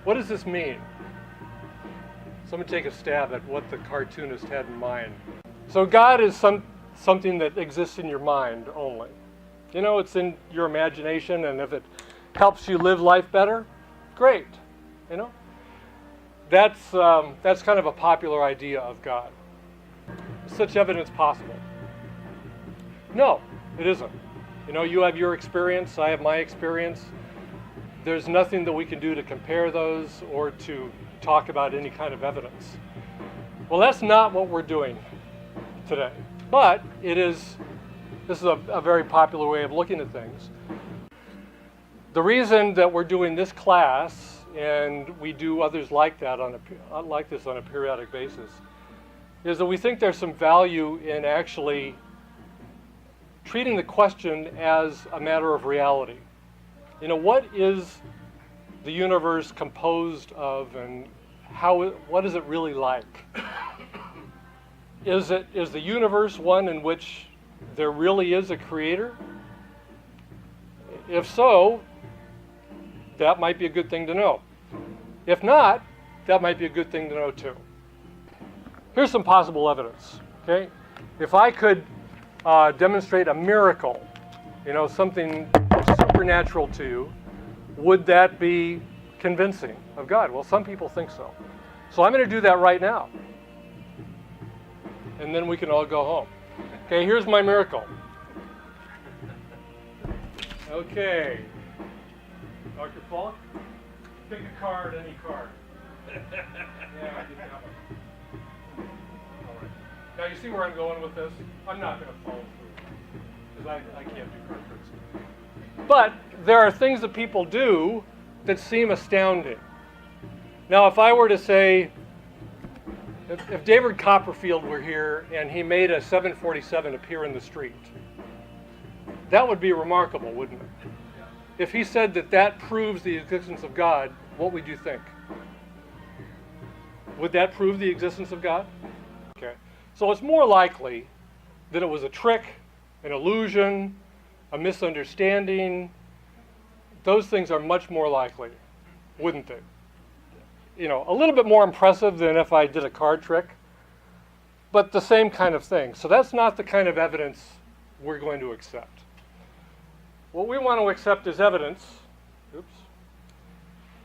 What does this mean? Someone take a stab at what the cartoonist had in mind. So God is something that exists in your mind only. You know, it's in your imagination, and if it helps you live life better, great. You know, that's kind of a popular idea of God. Is such evidence possible? No, it isn't. You know, you have your experience, I have my experience. There's nothing that we can do to compare those or to talk about any kind of evidence. Well, that's not what we're doing today. But this is a very popular way of looking at things. The reason that we're doing this class, and we do others like that like this on a periodic basis, is that we think there's some value in actually treating the question as a matter of reality. You know, what is the universe composed of, and what is it really like? Is the universe one in which there really is a creator? If so, that might be a good thing to know. If not, that might be a good thing to know too. Here's some possible evidence, okay? If I could demonstrate a miracle, you know, something supernatural to you, would that be convincing of God? Well, some people think so. So I'm going to do that right now. And then we can all go home. Okay, here's my miracle. Okay. Dr. Falk, pick a card, any card. Yeah, I did that one. All right. Now you see where I'm going with this? I'm not going to follow through because I can't do card tricks. But there are things that people do that seem astounding. Now, if I were to say, if David Copperfield were here and he made a 747 appear in the street, that would be remarkable, wouldn't it? If he said that proves the existence of God, what would you think? Would that prove the existence of God? Okay. So it's more likely that it was a trick, an illusion, a misunderstanding. Those things are much more likely, wouldn't they? You know, a little bit more impressive than if I did a card trick, but the same kind of thing. So that's not the kind of evidence we're going to accept. What we want to accept as evidence,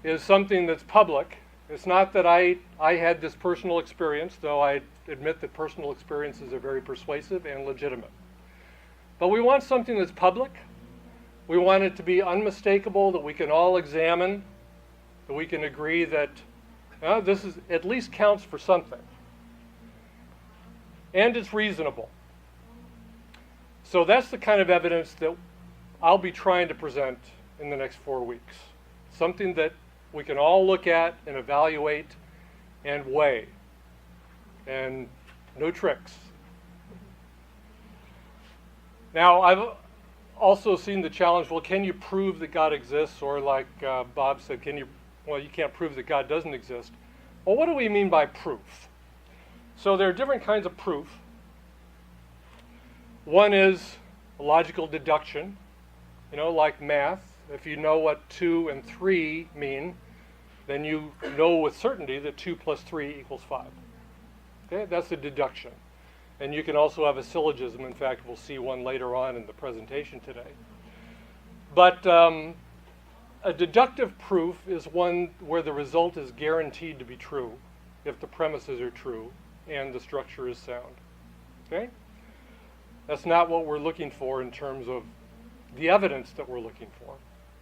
is something that's public. It's not that I had this personal experience, though I admit that personal experiences are very persuasive and legitimate. But we want something that's public. We want it to be unmistakable, that we can all examine, that we can agree that this is at least counts for something. And it's reasonable. So that's the kind of evidence that I'll be trying to present in the next 4 weeks. Something that we can all look at and evaluate and weigh. And no tricks. Now, I've also seen the challenge, well, can you prove that God exists? Or like Bob said, you can't prove that God doesn't exist. Well, what do we mean by proof? So there are different kinds of proof. One is logical deduction, you know, like math. If you know what 2 and 3 mean, then you know with certainty that 2 plus 3 equals 5. Okay, that's a deduction. And you can also have a syllogism. In fact, we'll see one later on in the presentation today. But a deductive proof is one where the result is guaranteed to be true if the premises are true and the structure is sound. Okay? That's not what we're looking for in terms of the evidence that we're looking for.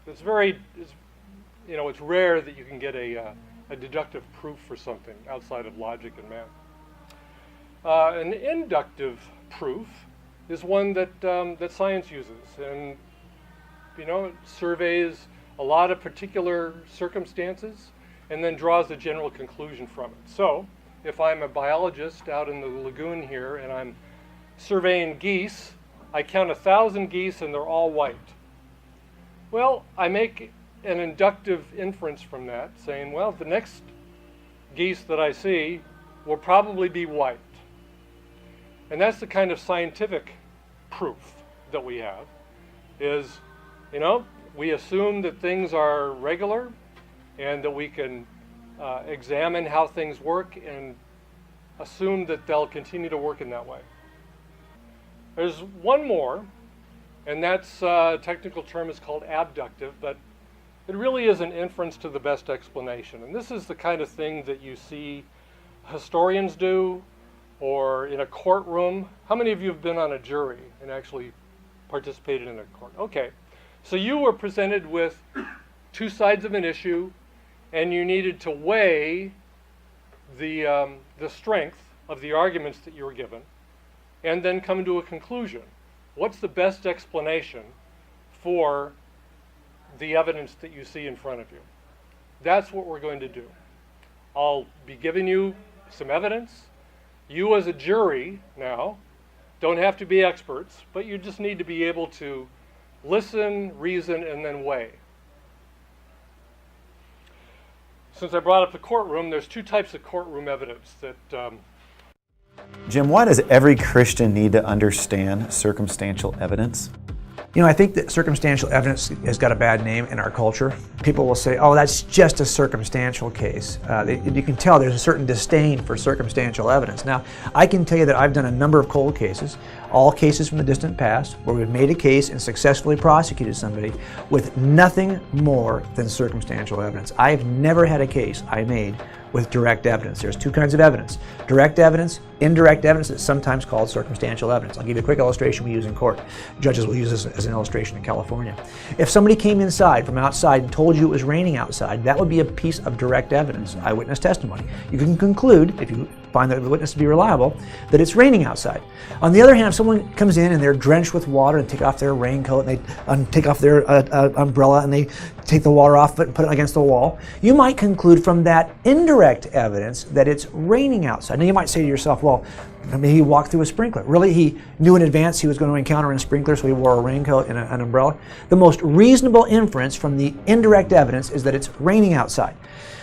It's rare that you can get a deductive proof for something outside of logic and math. An inductive proof is one that science uses, and it surveys a lot of particular circumstances and then draws a general conclusion from it. So, if I'm a biologist out in the lagoon here and I'm surveying geese, I count 1,000 geese and they're all white. Well, I make an inductive inference from that, saying, well, the next geese that I see will probably be white. And that's the kind of scientific proof that we have, is, we assume that things are regular and that we can examine how things work and assume that they'll continue to work in that way. There's one more, and that's technical term is called abductive, but it really is an inference to the best explanation. And this is the kind of thing that you see historians do, or in a courtroom. How many of you have been on a jury and actually participated in a court? Okay, so you were presented with two sides of an issue, and you needed to weigh the strength of the arguments that you were given, and then come to a conclusion. What's the best explanation for the evidence that you see in front of you? That's what we're going to do. I'll be giving you some evidence. You as a jury now don't have to be experts, but you just need to be able to listen, reason, and then weigh. Since I brought up the courtroom, there's two types of courtroom evidence that Jim, why does every Christian need to understand circumstantial evidence? You know, I think that circumstantial evidence has got a bad name in our culture. People will say, oh, that's just a circumstantial case. You can tell there's a certain disdain for circumstantial evidence. Now, I can tell you that I've done a number of cold cases, all cases from the distant past, where we've made a case and successfully prosecuted somebody with nothing more than circumstantial evidence. I've never had a case I made with direct evidence. There's two kinds of evidence: direct evidence, indirect evidence, that's sometimes called circumstantial evidence. I'll give you a quick illustration we use in court. Judges will use this as an illustration in California. If somebody came inside from outside and told you it was raining outside, that would be a piece of direct evidence, eyewitness testimony. You can conclude, if you find that the witness to be reliable, that it's raining outside. On the other hand, if someone comes in and they're drenched with water and take off their raincoat and they take off their umbrella and they take the water off and put it against the wall, you might conclude from that indirect evidence that it's raining outside. Now you might say to yourself, well, maybe he walked through a sprinkler. Really, he knew in advance he was going to encounter a sprinkler, so he wore a raincoat and an umbrella. The most reasonable inference from the indirect evidence is that it's raining outside.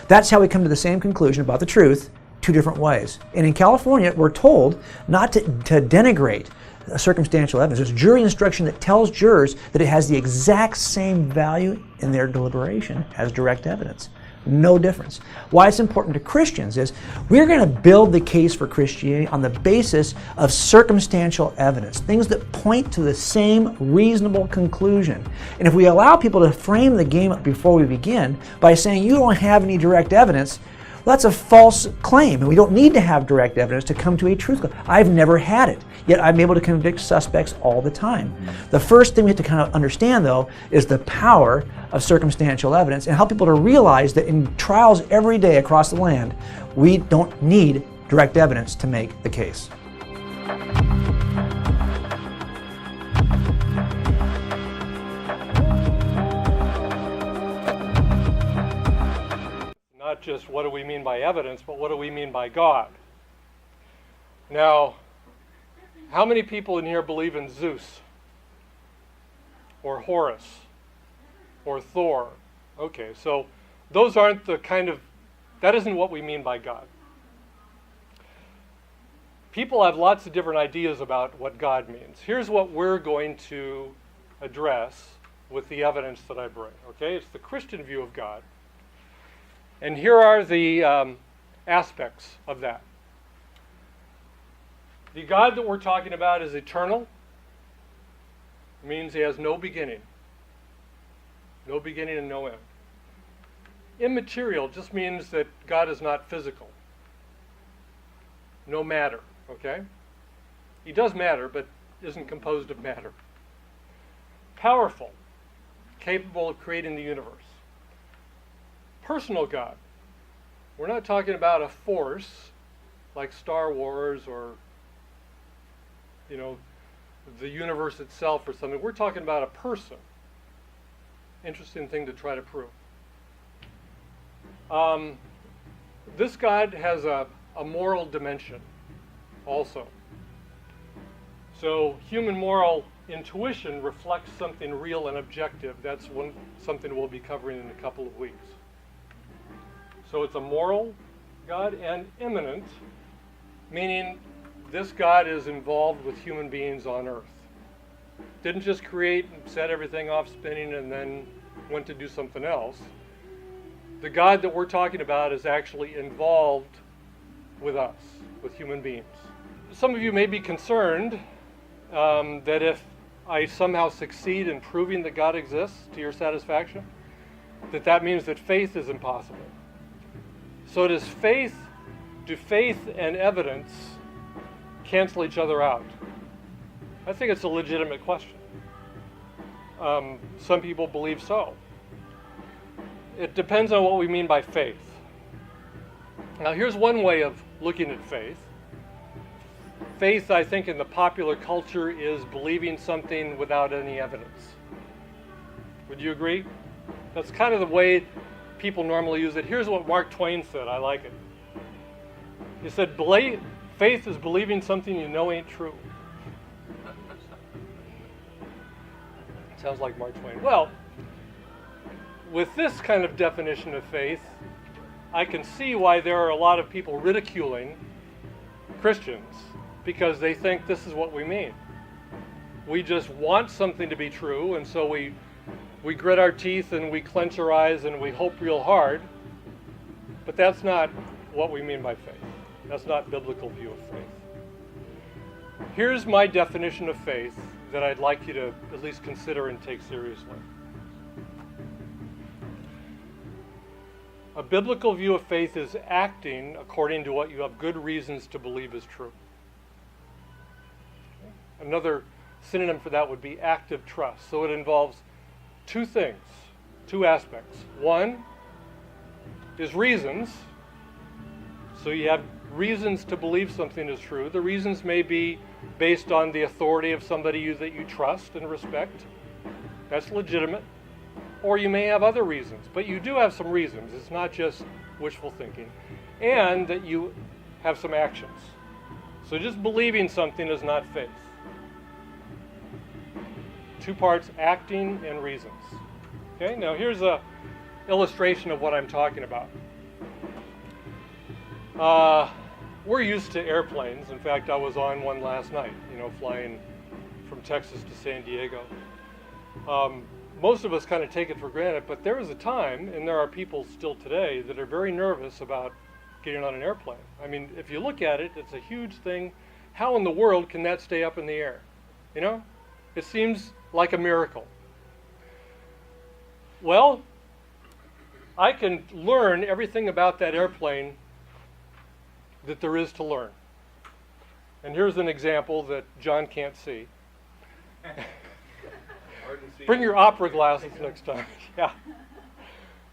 That's how we come to the same conclusion about the truth, two different ways. And in California, we're told not to denigrate circumstantial evidence. There's jury instruction that tells jurors that it has the exact same value in their deliberation as direct evidence. No difference. Why it's important to Christians is we're going to build the case for Christianity on the basis of circumstantial evidence, things that point to the same reasonable conclusion. And if we allow people to frame the game up before we begin by saying you don't have any direct evidence, well, that's a false claim, and we don't need to have direct evidence to come to a truth claim. I've never had it, yet I'm able to convict suspects all the time. The first thing we have to kind of understand, though, is the power of circumstantial evidence and help people to realize that in trials every day across the land, we don't need direct evidence to make the case. not just what do we mean by evidence, but what do we mean by God. Now, how many people in here believe in Zeus? Or Horus? Or Thor? Okay, so those aren't the kind of, that isn't what we mean by God. People have lots of different ideas about what God means. Here's what we're going to address with the evidence that I bring, okay? It's the Christian view of God. And here are the aspects of that. The God that we're talking about is eternal. It means he has no beginning. No beginning and no end. Immaterial just means that God is not physical. No matter, okay? He does matter, but isn't composed of matter. Powerful, capable of creating the universe. Personal God. We're not talking about a force like Star Wars or, the universe itself or something. We're talking about a person. Interesting thing to try to prove. This God has a moral dimension also. So human moral intuition reflects something real and objective. That's something we'll be covering in a couple of weeks. So it's a moral God and immanent, meaning this God is involved with human beings on earth. Didn't just create and set everything off spinning and then went to do something else. The God that we're talking about is actually involved with us, with human beings. Some of you may be concerned that if I somehow succeed in proving that God exists to your satisfaction, that means that faith is impossible. So do faith and evidence cancel each other out? I think it's a legitimate question. Some people believe so. It depends on what we mean by faith. Now, here's one way of looking at faith. Faith, I think, in the popular culture is believing something without any evidence. Would you agree? That's kind of the way people normally use it. Here's what Mark Twain said. I like it. He said, faith is believing something you know ain't true. Sounds like Mark Twain. Well, with this kind of definition of faith, I can see why there are a lot of people ridiculing Christians because they think this is what we mean. We just want something to be true, and so we grit our teeth and we clench our eyes and we hope real hard, but that's not what we mean by faith. That's not biblical view of faith. Here's my definition of faith that I'd like you to at least consider and take seriously. A biblical view of faith is acting according to what you have good reasons to believe is true. Another synonym for that would be active trust. So it involves two things, two aspects. One is reasons. So you have reasons to believe something is true. The reasons may be based on the authority of somebody that you trust and respect. That's legitimate. Or you may have other reasons, but you do have some reasons. It's not just wishful thinking. And that you have some actions. So just believing something is not faith. Two parts, acting and reasons. Okay, now here's an illustration of what I'm talking about. We're used to airplanes. In fact, I was on one last night, flying from Texas to San Diego. Most of us kind of take it for granted, but there was a time, and there are people still today, that are very nervous about getting on an airplane. I mean, if you look at it, it's a huge thing. How in the world can that stay up in the air? It seems like a miracle. Well, I can learn everything about that airplane that there is to learn. And here's an example that John can't see. Bring your opera glasses next time. Yeah.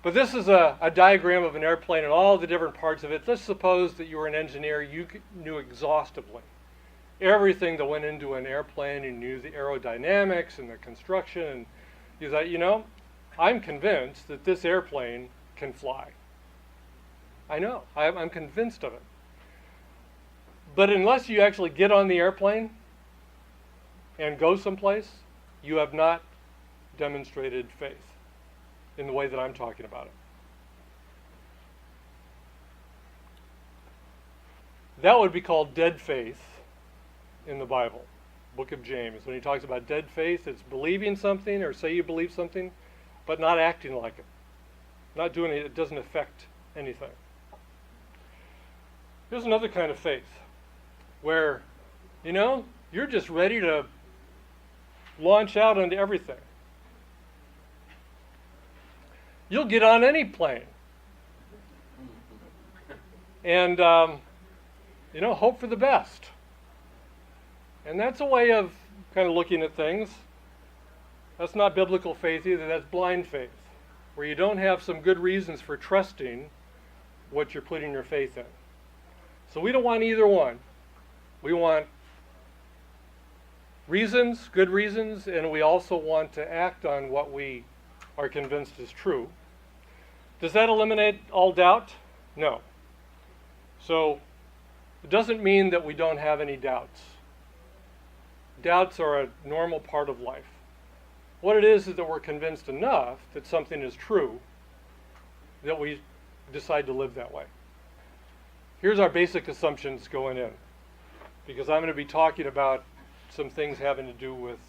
But this is a diagram of an airplane and all the different parts of it. Let's suppose that you were an engineer. You knew exhaustively everything that went into an airplane. You knew the aerodynamics and the construction. And you thought, I'm convinced that this airplane can fly. I know. I'm convinced of it. But unless you actually get on the airplane and go someplace, you have not demonstrated faith in the way that I'm talking about it. That would be called dead faith in the Bible, Book of James. When he talks about dead faith, it's believing something or say you believe something, but not acting like it. Not doing it, it doesn't affect anything. Here's another kind of faith where, you're just ready to launch out into everything. You'll get on any plane. And, hope for the best. And that's a way of kind of looking at things. That's not biblical faith either. That's blind faith, where you don't have some good reasons for trusting what you're putting your faith in. So we don't want either one. We want reasons, good reasons, and we also want to act on what we are convinced is true. Does that eliminate all doubt? No. So it doesn't mean that we don't have any doubts. Doubts are a normal part of life. What it is that we're convinced enough that something is true that we decide to live that way. Here's our basic assumptions going in, because I'm going to be talking about some things having to do with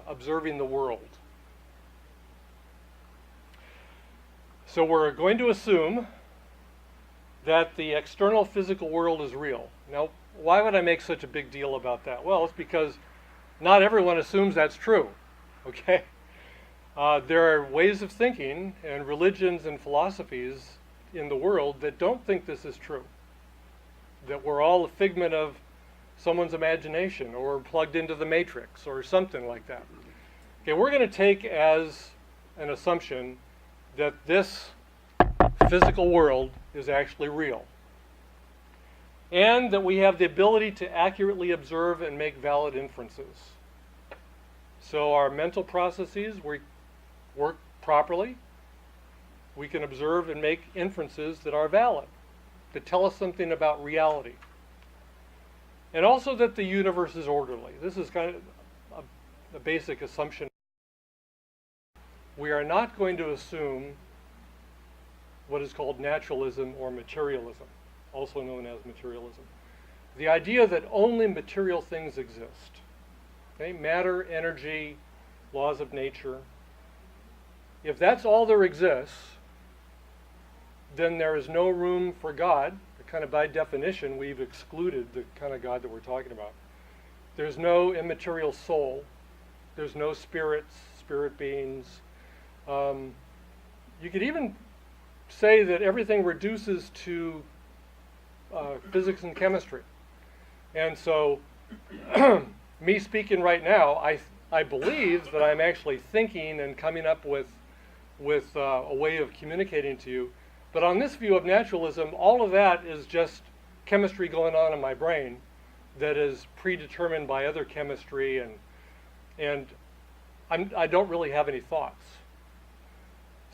observing the world. So we're going to assume that the external physical world is real. Now, why would I make such a big deal about that? Well, it's because not everyone assumes that's true, okay? There are ways of thinking and religions and philosophies in the world that don't think this is true, that we're all a figment of someone's imagination or plugged into the matrix or something like that. Okay, we're going to take as an assumption that this physical world is actually real, and that we have the ability to accurately observe and make valid inferences. So our mental processes work properly. We can observe and make inferences that are valid, that tell us something about reality. And also that the universe is orderly. This is kind of a basic assumption. We are not going to assume what is called naturalism or materialism, also known as materialism. The idea that only material things exist. Okay? Matter, energy, laws of nature. If that's all there exists, then there is no room for God. Kind of by definition, we've excluded the kind of God that we're talking about. There's no immaterial soul. There's no spirits, spirit beings. You could even say that everything reduces to physics and chemistry. And so, me speaking right now, I believe that I'm actually thinking and coming up with a way of communicating to you. But on this view of naturalism, all of that is just chemistry going on in my brain that is predetermined by other chemistry, and I don't really have any thoughts.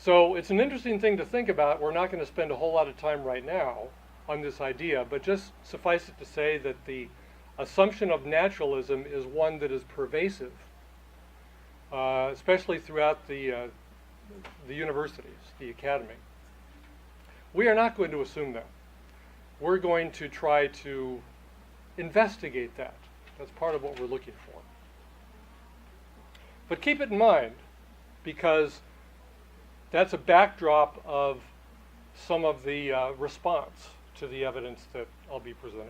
So it's an interesting thing to think about. We're not going to spend a whole lot of time right now on this idea, but just suffice it to say that the assumption of naturalism is one that is pervasive, especially throughout the universities, the academy. We are not going to assume that. We're going to try to investigate that. That's part of what we're looking for. But keep it in mind, because that's a backdrop of some of the response to the evidence that I'll be presenting.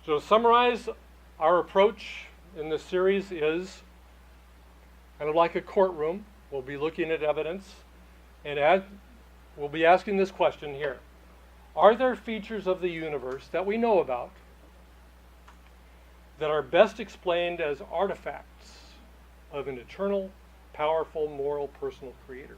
So to summarize, our approach in this series is kind of like a courtroom. We'll be looking at evidence, and we'll be asking this question here. Are there features of the universe that we know about that are best explained as artifacts of an eternal, powerful, moral, personal creator?